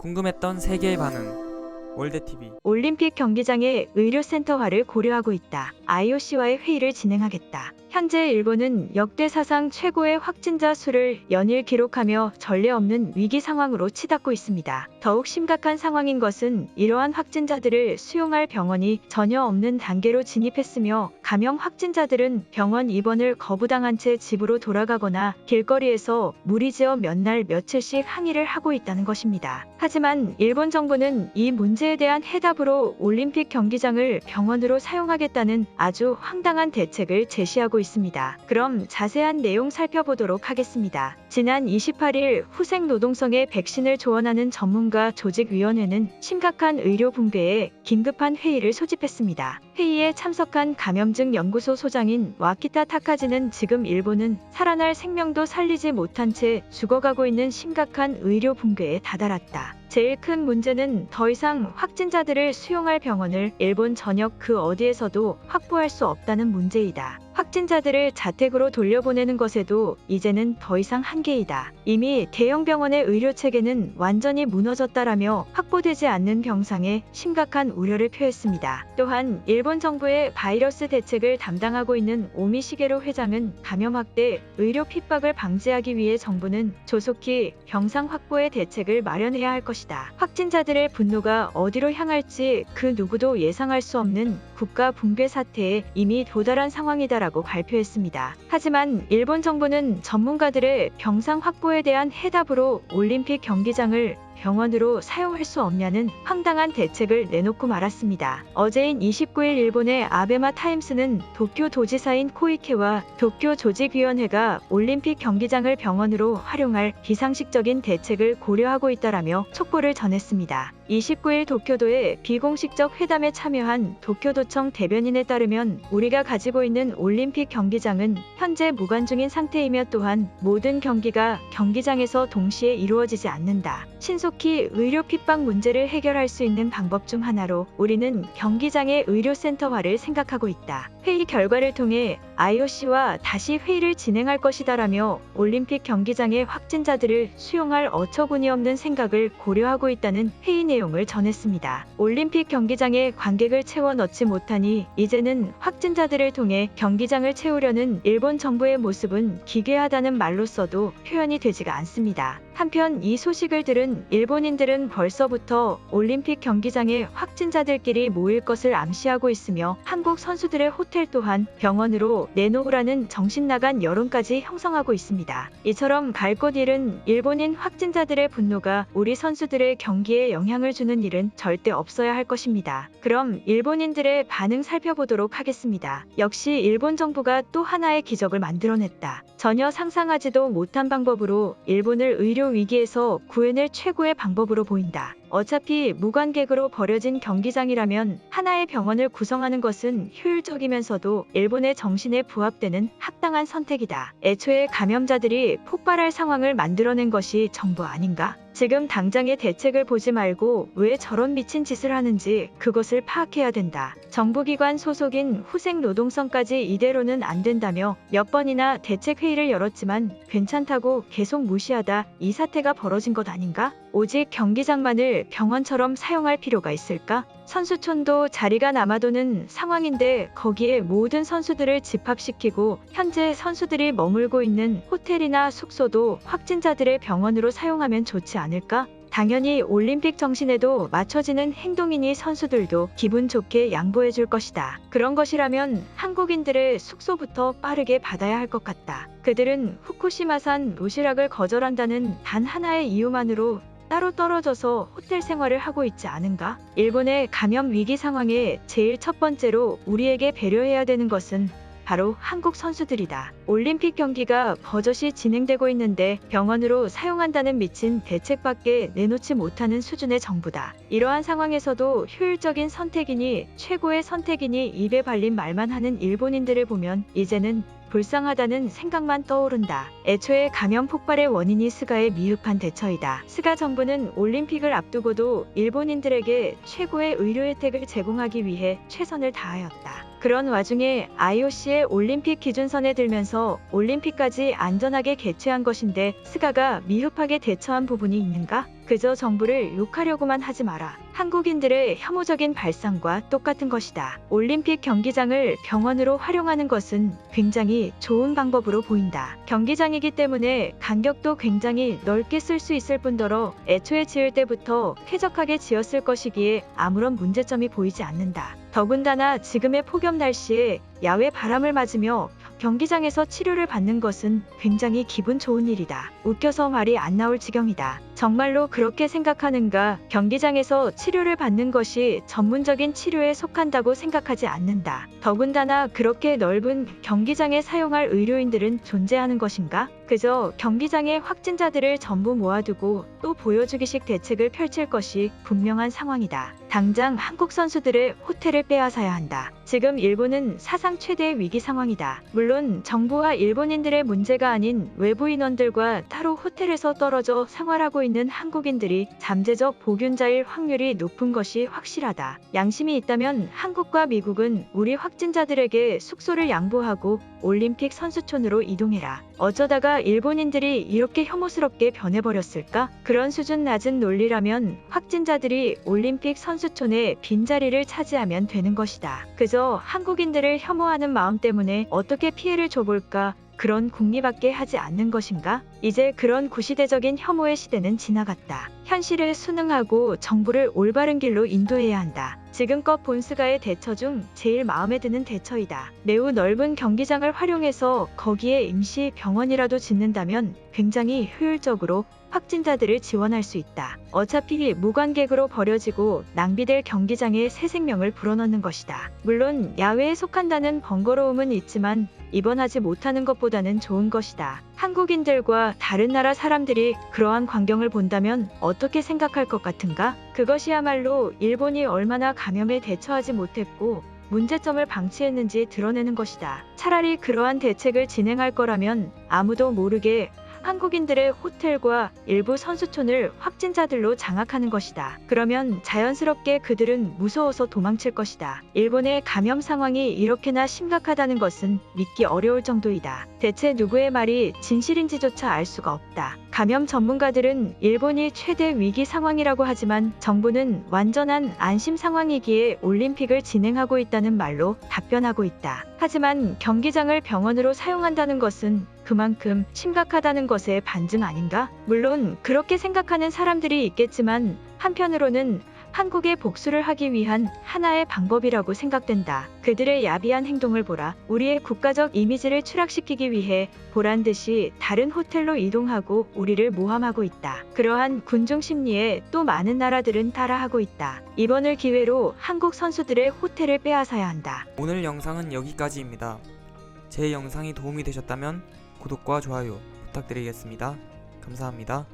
궁금했던 세계의 반응. 월드TV. 올림픽 경기장의 의료센터화를 고려하고 있다. IOC와의 회의를 진행하겠다. 현재 일본은 역대 사상 최고의 확진자 수를 연일 기록하며 전례 없는 위기 상황으로 치닫고 있습니다. 더욱 심각한 상황인 것은 이러한 확진자들을 수용할 병원이 전혀 없는 단계로 진입했으며 감염 확진자들은 병원 입원을 거부당한 채 집으로 돌아가거나 길거리에서 무리지어 몇 날 며칠씩 항의를 하고 있다는 것입니다. 하지만 일본 정부는 이 문제에 대한 해답으로 올림픽 경기장을 병원으로 사용하겠다는 아주 황당한 대책을 제시하고 있습니다. 그럼 자세한 내용 살펴보도록 하겠습니다. 지난 28일 후생 노동성의 백신을 조언하는 전문가 조직위원회는 심각한 의료 붕괴에 긴급한 회의를 소집했습니다. 회의에 참석한 감염증 연구소 소장인 와키타 타카지는 지금 일본은 살아날 생명도 살리지 못한 채 죽어가고 있는 심각한 의료 붕괴에 다다랐다. 제일 큰 문제는 더 이상 확진자들을 수용할 병원을 일본 전역 그 어디에서도 확보할 수 없다는 문제이다. 확진자들을 자택으로 돌려보내는 것에도 이제는 더 이상 한계이다. 이미 대형 병원의 의료 체계는 완전히 무너졌다라며 확보되지 않는 병상에 심각한 우려를 표했습니다. 또한 일본 정부의 바이러스 대책을 담당하고 있는 오미시게로 회장은 감염 확대, 의료 핍박을 방지하기 위해 정부는 조속히 병상 확보의 대책을 마련해야 할 것이다. 확진자들의 분노가 어디로 향할지 그 누구도 예상할 수 없는 국가 붕괴 사태에 이미 도달한 상황이다라고 발표했습니다. 하지만 일본 정부는 전문가들의 병상 확보에 대한 해답으로 올림픽 경기장을 병원으로 사용할 수 없냐는 황당한 대책을 내놓고 말았습니다. 어제인 29일 일본의 아베마 타임스는 도쿄 도지사인 코이케와 도쿄 조직위원회가 올림픽 경기장을 병원으로 활용할 비상식적인 대책을 고려하고 있다라며 촉보를 전했습니다. 29일 도쿄도의 비공식적 회담에 참여한 도쿄도청 대변인에 따르면 우리가 가지고 있는 올림픽 경기장은 현재 무관 중인 상태이며 또한 모든 경기가 경기장에서 동시에 이루어지지 않는다. 신속히 의료 핍박 문제를 해결할 수 있는 방법 중 하나로 우리는 경기장의 의료센터화를 생각하고 있다. 회의 결과를 통해 IOC와 다시 회의를 진행할 것이다라며 올림픽 경기장의 확진자들을 수용할 어처구니 없는 생각을 고려하고 있다는 회의 내용을 전했습니다. 올림픽 경기장에 관객을 채워 넣지 못하니 이제는 확진자들을 통해 경기장을 채우려는 일본 정부의 모습은 기괴하다는 말로써도 표현이 되지가 않습니다. 한편 이 소식을 들은 일본인들은 벌써부터 올림픽 경기장에 확진자들끼리 모일 것을 암시하고 있으며 한국 선수들의 호텔 또한 병원으로 내놓으라는 정신나간 여론까지 형성하고 있습니다. 이처럼 갈 곳 잃은 일본인 확진자들의 분노가 우리 선수들의 경기에 영향을 주는 일은 절대 없어야 할 것입니다. 그럼 일본인들의 반응 살펴보도록 하겠습니다. 역시 일본 정부가 또 하나의 기적을 만들어냈다. 전혀 상상하지도 못한 방법으로 일본을 의료 위기에서 구해낼 최고의 방법으로 보인다. 어차피 무관객으로 버려진 경기장이라면 하나의 병원을 구성하는 것은 효율적이면서도 일본의 정신에 부합되는 합당한 선택이다. 애초에 감염자들이 폭발할 상황을 만들어낸 것이 정부 아닌가? 지금 당장의 대책을 보지 말고 왜 저런 미친 짓을 하는지 그것을 파악해야 된다. 정부기관 소속인 후생노동성까지 이대로는 안 된다며 몇 번이나 대책회의를 열었지만 괜찮다고 계속 무시하다 이 사태가 벌어진 것 아닌가? 오직 경기장만을 병원처럼 사용할 필요가 있을까? 선수촌도 자리가 남아도는 상황인데 거기에 모든 선수들을 집합시키고 현재 선수들이 머물고 있는 호텔이나 숙소도 확진자들의 병원으로 사용하면 좋지 않을까? 당연히 올림픽 정신에도 맞춰지는 행동이니 선수들도 기분 좋게 양보해 줄 것이다. 그런 것이라면 한국인들의 숙소부터 빠르게 받아야 할 것 같다. 그들은 후쿠시마산 도시락을 거절한다는 단 하나의 이유만으로 따로 떨어져서 호텔 생활을 하고 있지 않은가? 일본의 감염 위기 상황에 제일 첫 번째로 우리에게 배려해야 되는 것은 바로 한국 선수들이다. 올림픽 경기가 버젓이 진행되고 있는데 병원으로 사용한다는 미친 대책밖에 내놓지 못하는 수준의 정부다. 이러한 상황에서도 효율적인 선택이니 최고의 선택이니 입에 발린 말만 하는 일본인들을 보면 이제는 불쌍하다는 생각만 떠오른다. 애초에 감염 폭발의 원인이 스가의 미흡한 대처이다. 스가 정부는 올림픽을 앞두고도 일본인들에게 최고의 의료 혜택을 제공하기 위해 최선을 다하였다. 그런 와중에 IOC의 올림픽 기준선에 들면서 올림픽까지 안전하게 개최한 것인데 스가가 미흡하게 대처한 부분이 있는가? 그저 정부를 욕하려고만 하지 마라. 한국인들의 혐오적인 발상과 똑같은 것이다. 올림픽 경기장을 병원으로 활용하는 것은 굉장히 좋은 방법으로 보인다. 경기장이기 때문에 간격도 굉장히 넓게 쓸 수 있을 뿐더러 애초에 지을 때부터 쾌적하게 지었을 것이기에 아무런 문제점이 보이지 않는다. 더군다나 지금의 폭염 날씨에 야외 바람을 맞으며 경기장에서 치료를 받는 것은 굉장히 기분 좋은 일이다. 웃겨서 말이 안 나올 지경이다. 정말로 그렇게 생각하는가? 경기장에서 치료를 받는 것이 전문적인 치료에 속한다고 생각하지 않는다. 더군다나 그렇게 넓은 경기장에 사용할 의료인들은 존재하는 것인가? 그저 경기장에 확진자들을 전부 모아두고 또 보여주기식 대책을 펼칠 것이 분명한 상황이다. 당장 한국 선수들의 호텔을 빼앗아야 한다. 지금 일본은 사상 최대의 위기 상황이다. 물론 정부와 일본인들의 문제가 아닌 외부 인원들과 따로 호텔에서 떨어져 생활하고 있는 한국인들이 잠재적 보균자일 확률이 높은 것이 확실하다. 양심이 있다면 한국과 미국은 우리 확진자들에게 숙소를 양보하고 올림픽 선수촌으로 이동해라. 어쩌다가 일본인들이 이렇게 혐오스럽게 변해버렸을까? 그런 수준 낮은 논리라면 확진자들이 올림픽 선수촌에 빈자리를 차지하면 되는 것이다. 그저 한국인들을 혐오하는 마음 때문에 어떻게 피해를 줘볼까? 그런 궁리밖에 하지 않는 것인가? 이제 그런 구시대적인 혐오의 시대는 지나갔다. 현실에 순응하고 정부를 올바른 길로 인도해야 한다. 지금껏 본 스가의 대처 중 제일 마음에 드는 대처이다. 매우 넓은 경기장을 활용해서 거기에 임시 병원이라도 짓는다면 굉장히 효율적으로 확진자들을 지원할 수 있다. 어차피 무관객으로 버려지고 낭비될 경기장에 새 생명을 불어넣는 것이다. 물론 야외에 속한다는 번거로움은 있지만 입원하지 못하는 것보다는 좋은 것이다. 한국인들과 다른 나라 사람들이 그러한 광경을 본다면 어떻게 생각할 것 같은가? 그것이야말로 일본이 얼마나 감염에 대처하지 못했고 문제점을 방치했는지 드러내는 것이다. 차라리 그러한 대책을 진행할 거라면 아무도 모르게 한국인들의 호텔과 일부 선수촌을 확진자들로 장악하는 것이다. 그러면 자연스럽게 그들은 무서워서 도망칠 것이다. 일본의 감염 상황이 이렇게나 심각하다는 것은 믿기 어려울 정도이다. 대체 누구의 말이 진실인지조차 알 수가 없다. 감염 전문가들은 일본이 최대 위기 상황이라고 하지만 정부는 완전한 안심 상황이기에 올림픽을 진행하고 있다는 말로 답변하고 있다. 하지만 경기장을 병원으로 사용한다는 것은 그만큼 심각하다는 것의 반증 아닌가? 물론 그렇게 생각하는 사람들이 있겠지만 한편으로는 한국의 복수를 하기 위한 하나의 방법이라고 생각된다. 그들의 야비한 행동을 보라. 우리의 국가적 이미지를 추락시키기 위해 보란 듯이 다른 호텔로 이동하고 우리를 모함하고 있다. 그러한 군중 심리에 또 많은 나라들은 따라하고 있다. 이번을 기회로 한국 선수들의 호텔을 빼앗아야 한다. 오늘 영상은 여기까지입니다. 제 영상이 도움이 되셨다면 구독과 좋아요 부탁드리겠습니다. 감사합니다.